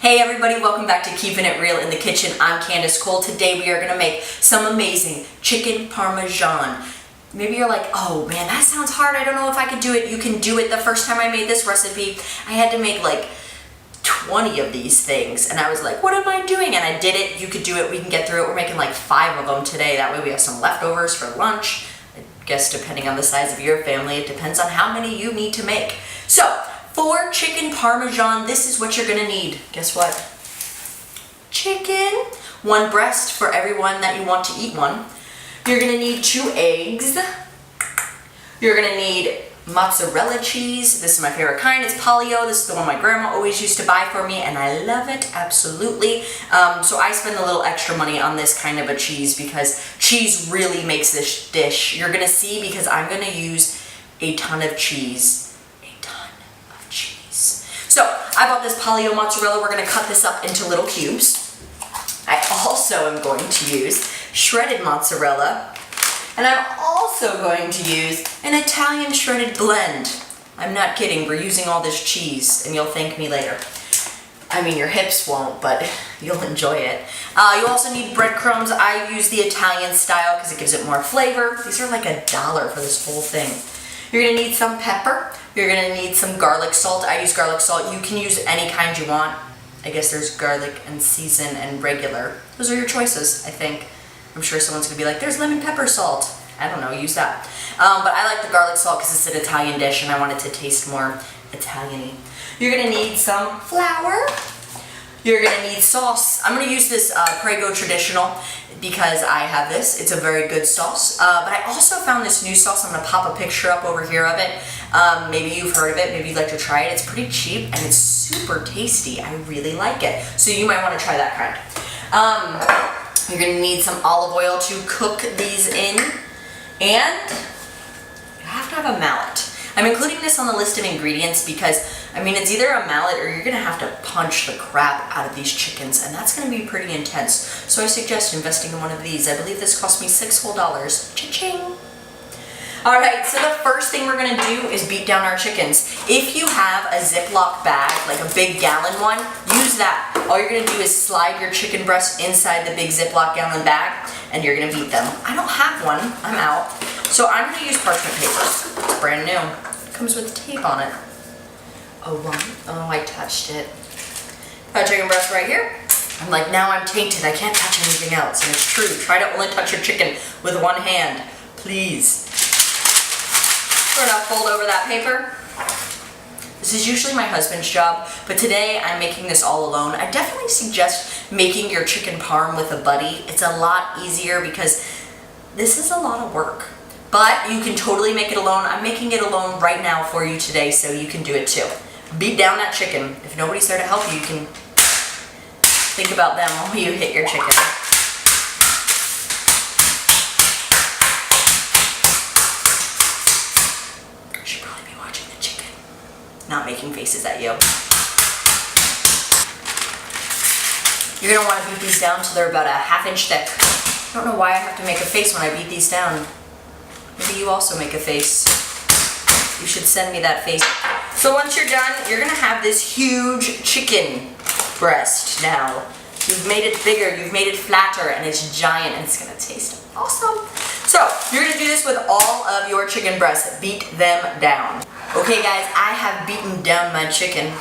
Hey everybody, welcome back to Keeping It Real in the Kitchen. I'm Candace Cole. Today we are going to make some amazing chicken parmesan. Maybe you're like, oh man, that sounds hard. I don't know if I could do it. You can do it. The first time I made this recipe, I had to make like 20 of these things. And I was like, what am I doing? And I did it. You could do it. We can get through it. We're making like 5 of them today. That way we have some leftovers for lunch. I guess depending on the size of your family, it depends on how many you need to make. So, for chicken parmesan, this is what you're gonna need. Guess what? Chicken, 1 breast for everyone that you want to eat one. You're gonna need 2 eggs. You're gonna need mozzarella cheese. This is my favorite kind. It's Polio. This is the one my grandma always used to buy for me, and I love it absolutely. So I spend a little extra money on this kind of a cheese because cheese really makes this dish. You're gonna see because I'm gonna use a ton of cheese. So I bought this Polio mozzarella. We're going to cut this up into little cubes. I also am going to use shredded mozzarella. And I'm also going to use an Italian shredded blend. I'm not kidding. We're using all this cheese and you'll thank me later. I mean, your hips won't, but you'll enjoy it. You also need breadcrumbs. I use the Italian style because it gives it more flavor. These are like $1 for this whole thing. You're going to need some pepper. You're going to need some garlic salt. I use garlic salt. You can use any kind you want. I guess there's garlic and seasoned and regular. Those are your choices, I think. I'm sure someone's going to be like, there's lemon pepper salt. I don't know, use that. But I like the garlic salt because it's an Italian dish and I want it to taste more Italian-y. You're going to need some flour. You're going to need sauce. I'm going to use this Prego Traditional because I have this. It's a very good sauce. But I also found this new sauce. I'm going to pop a picture up over here of it. Maybe you've heard of it. Maybe you'd like to try it. It's pretty cheap and it's super tasty. I really like it. So you might want to try that kind. You're going to need some olive oil to cook these in. And you have to have a mallet. I'm including this on the list of ingredients because, I mean, it's either a mallet or you're going to have to punch the crap out of these chickens, and that's going to be pretty intense. So I suggest investing in one of these. I believe this cost me $6 whole. Cha-ching! Alright, so the first thing we're going to do is beat down our chickens. If you have a Ziploc bag, like a big gallon one, use that. All you're going to do is slide your chicken breast inside the big Ziploc gallon bag, and you're going to beat them. I don't have one. I'm out. So I'm going to use parchment paper. It's brand new. It comes with tape on it. Oh, I touched it. Got chicken breast right here. I'm like, now I'm tainted. I can't touch anything else. And it's true. Try to only touch your chicken with one hand. Please. We're going to fold over that paper. This is usually my husband's job, but today I'm making this all alone. I definitely suggest making your chicken parm with a buddy. It's a lot easier because this is a lot of work. But you can totally make it alone. I'm making it alone right now for you today, so you can do it too. Beat down that chicken. If nobody's there to help you, you can think about them while you hit your chicken. I should probably be watching the chicken, not making faces at you. You're gonna want to beat these down till they're about a ½ inch thick. I don't know why I have to make a face when I beat these down. Maybe you also make a face. You should send me that face. So once you're done, you're gonna have this huge chicken breast now. You've made it bigger, you've made it flatter, and it's giant, and it's gonna taste awesome. So you're gonna do this with all of your chicken breasts. Beat them down. Okay guys, I have beaten down my chicken.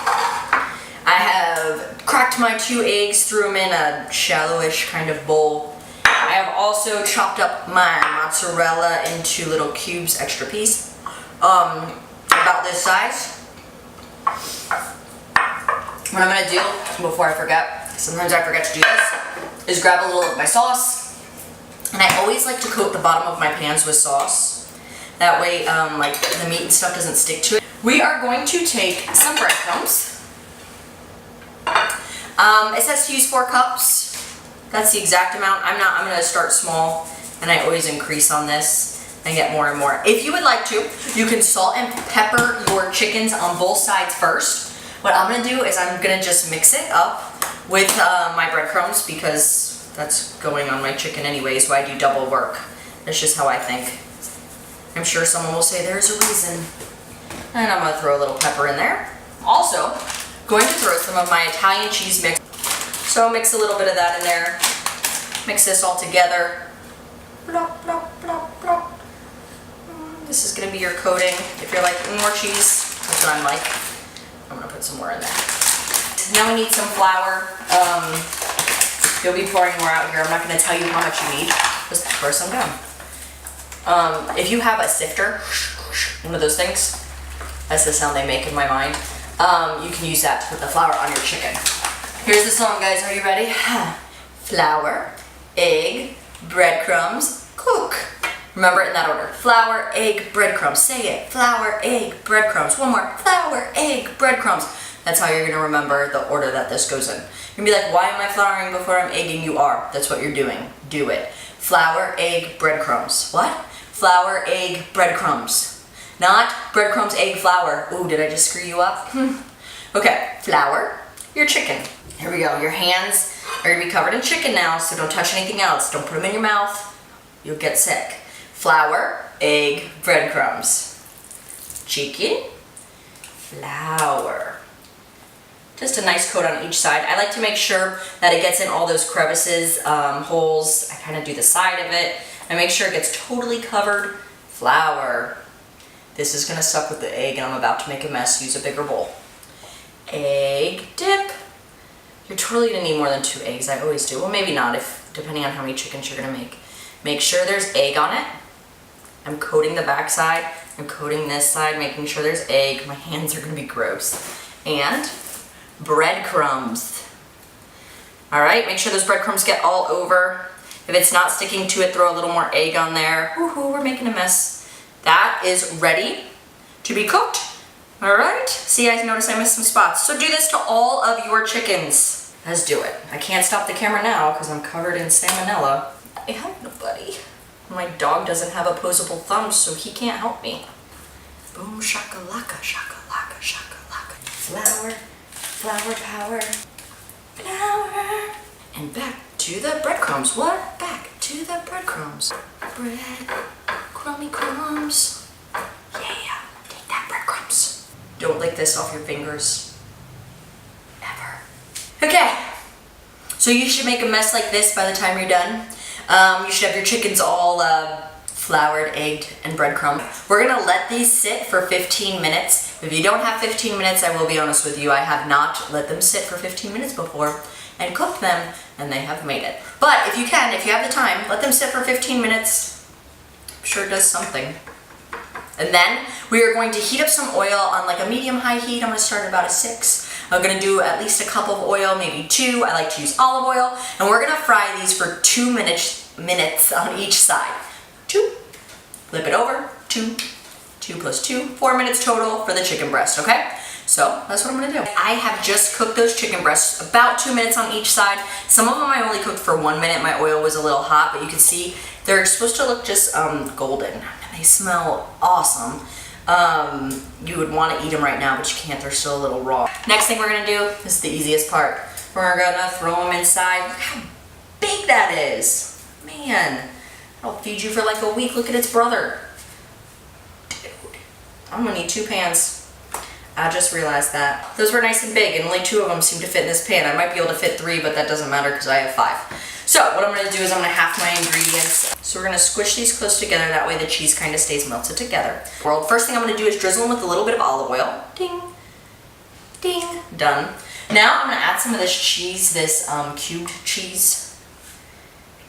I have cracked my 2 eggs, threw them in a shallowish kind of bowl. I have also chopped up my mozzarella into little cubes, extra piece, about this size. What I'm gonna do, before I forget, sometimes I forget to do this, is grab a little of my sauce. And I always like to coat the bottom of my pans with sauce. That way, like, the meat and stuff doesn't stick to it. We are going to take some breadcrumbs. It says to use 4 cups. That's the exact amount. I'm gonna start small, and I always increase on this and get more and more. If you would like to, you can salt and pepper your chickens on both sides first. What I'm gonna do is I'm gonna just mix it up with my breadcrumbs because that's going on my chicken anyway, so I do double work. That's just how I think. I'm sure someone will say there's a reason. And I'm gonna throw a little pepper in there. Also, Going to throw some of my Italian cheese mix. So I'll mix a little bit of that in there. Mix this all together. Blop, blop, blop, blop. This is gonna be your coating. If you're like, more cheese, that's what I'm like. I'm gonna put some more in there. Now we need some flour. You'll be pouring more out here. I'm not gonna tell you how much you need. Just pour some down. If you have a sifter, one of those things, that's the sound they make in my mind, you can use that to put the flour on your chicken. Here's the song, guys. Are you ready? Flour, egg, breadcrumbs, cook. Remember it in that order. Flour, egg, breadcrumbs. Say it. Flour, egg, breadcrumbs. One more. Flour, egg, breadcrumbs. That's how you're going to remember the order that this goes in. You're going to be like, why am I flouring before I'm egging? You are. That's what you're doing. Do it. Flour, egg, breadcrumbs. What? Flour, egg, breadcrumbs. Not breadcrumbs, egg, flour. Ooh, did I just screw you up? Okay. Flour, your chicken. Here we go. Your hands are going to be covered in chicken now, so don't touch anything else. Don't put them in your mouth. You'll get sick. Flour, egg, breadcrumbs. Chicken, flour. Just a nice coat on each side. I like to make sure that it gets in all those crevices, holes. I kind of do the side of it. I make sure it gets totally covered. Flour. This is going to suck with the egg, and I'm about to make a mess. Use a bigger bowl. Egg dip. You're totally going to need more than 2 eggs. I always do. Well, maybe not, depending on how many chickens you're going to make. Make sure there's egg on it. I'm coating the back side. I'm coating this side, making sure there's egg. My hands are going to be gross. And breadcrumbs. All right, make sure those breadcrumbs get all over. If it's not sticking to it, throw a little more egg on there. Woohoo, we're making a mess. That is ready to be cooked. All right, see, I noticed I missed some spots. So do this to all of your chickens. Let's do it. I can't stop the camera now because I'm covered in salmonella. I have nobody. My dog doesn't have opposable thumbs, so he can't help me. Boom, shakalaka, shakalaka, shakalaka. Flour, flour power, flour. And back to the breadcrumbs. What? Back to the breadcrumbs. Bread, crummy crumbs. Yeah, take that breadcrumbs. Don't lick this off your fingers. Never. Okay, so you should make a mess like this by the time you're done. You should have your chickens all floured, egged, and breadcrumbed. We're gonna let these sit for 15 minutes. If you don't have 15 minutes, I will be honest with you, I have not let them sit for 15 minutes before and cooked them, and they have made it. But if you can, if you have the time, let them sit for 15 minutes. I'm sure it does something. And then we are going to heat up some oil on like a medium-high heat. I'm gonna start at about a 6. I'm gonna do at least a cup of oil, maybe 2. I like to use olive oil. And we're gonna fry these for 2 minutes on each side. 2, flip it over, 2, 2 plus 2, 4 minutes total for the chicken breast, okay? So that's what I'm gonna do. I have just cooked those chicken breasts, about 2 minutes on each side. Some of them I only cooked for 1 minute. My oil was a little hot, but you can see they're supposed to look just golden. And they smell awesome. You would want to eat them right now, but you can't. They're still a little raw. Next thing we're gonna do, this is the easiest part. We're gonna throw them inside. Look how big that is. Man, I'll feed you for like a week. Look at its brother. Dude, I'm gonna need 2 pans. I just realized that. Those were nice and big, and only 2 of them seem to fit in this pan. I might be able to fit 3, but that doesn't matter because I have 5. So what I'm gonna do is I'm gonna half my ingredients. So we're gonna squish these close together, that way the cheese kind of stays melted together. Well, the first thing I'm gonna do is drizzle them with a little bit of olive oil. Ding, ding, done. Now I'm gonna add some of this cheese, this cubed cheese.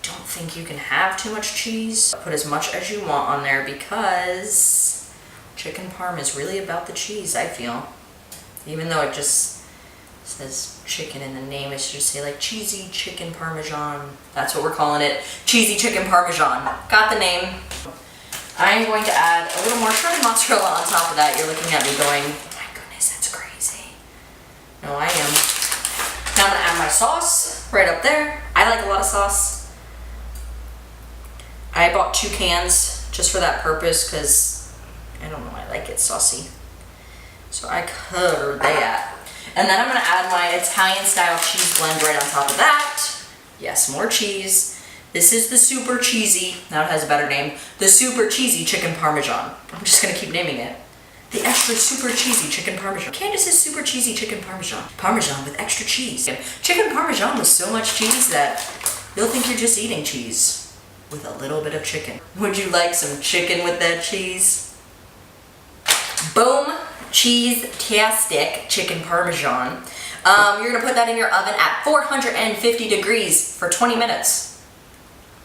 I don't think you can have too much cheese. Put as much as you want on there because chicken parm is really about the cheese, I feel. Even though it just says chicken in the name, it should just say like cheesy chicken parmesan. That's what we're calling it, cheesy chicken parmesan. Got the name. I'm going to add a little more shredded mozzarella on top of that. You're looking at me going, oh my goodness, that's crazy. No, I am. Now I'm gonna add my sauce right up there. I like a lot of sauce. I bought 2 cans just for that purpose because I don't know, I like it saucy. So I covered that. And then I'm gonna add my Italian style cheese blend right on top of that. Yes, more cheese. This is the super cheesy, now it has a better name, the super cheesy chicken parmesan. I'm just gonna keep naming it. the extra super cheesy chicken parmesan. Candace's super cheesy chicken parmesan. Parmesan with extra cheese. Chicken parmesan with so much cheese that you'll think you're just eating cheese with a little bit of chicken. Would you like some chicken with that cheese? Boom, cheese-tastic chicken parmesan. You're gonna put that in your oven at 450 degrees for 20 minutes.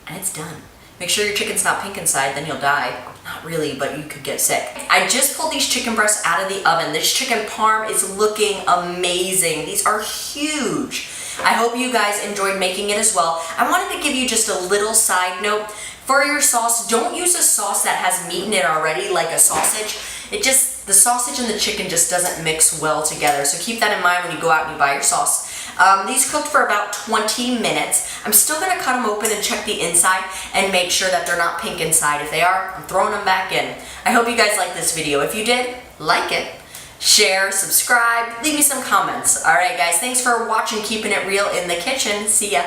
And it's done. Make sure your chicken's not pink inside, then you'll die. Not really, but you could get sick. I just pulled these chicken breasts out of the oven. This chicken parm is looking amazing. These are huge. I hope you guys enjoyed making it as well. I wanted to give you just a little side note. For your sauce, don't use a sauce that has meat in it already, like a sausage. The sausage and the chicken just doesn't mix well together. So keep that in mind when you go out and you buy your sauce. These cooked for about 20 minutes. I'm still gonna cut them open and check the inside and make sure that they're not pink inside. If they are, I'm throwing them back in. I hope you guys liked this video. If you did, like it, share, subscribe, leave me some comments. All right, guys, thanks for watching Keeping It Real in the Kitchen. See ya.